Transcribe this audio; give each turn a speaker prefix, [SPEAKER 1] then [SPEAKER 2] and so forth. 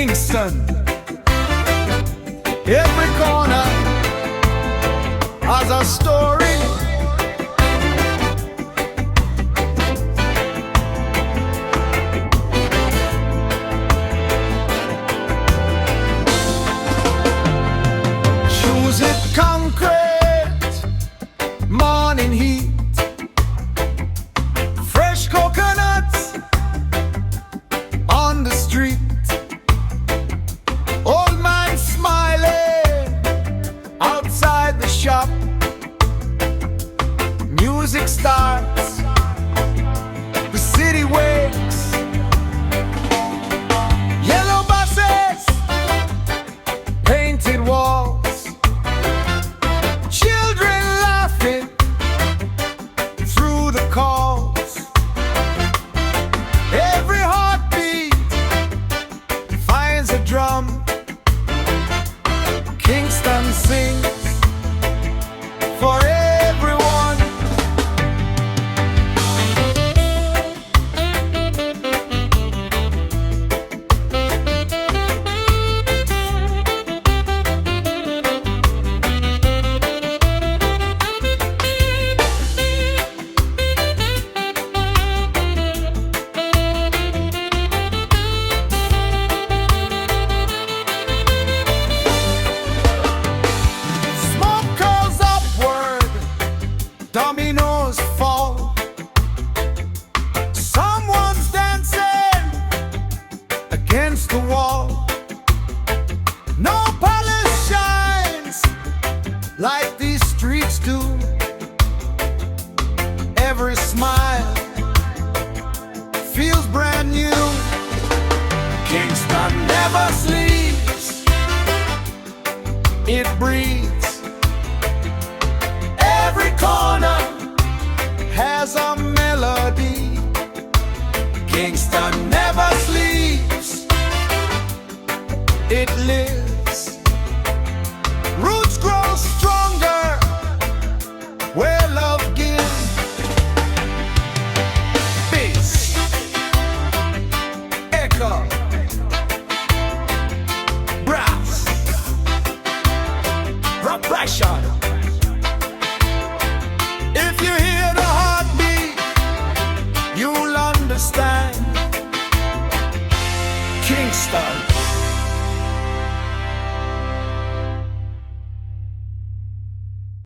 [SPEAKER 1] Kingston. Every corner has a story. Choose it concrete, morning heat, fresh coconuts on the street. Old man smiling outside the shop. Music starts, the city wakes. Yellow buses, painted walls, children laughing through the calls. Every heartbeat finds a drum. Kingston sings for everyone. Dominoes fall. Someone's dancing against the wall. No polish shines like these streets do. Every smile feels brand new. Kingston never sleeps, it breathes. Every corner has a melody. Kingston never sleeps, it lives.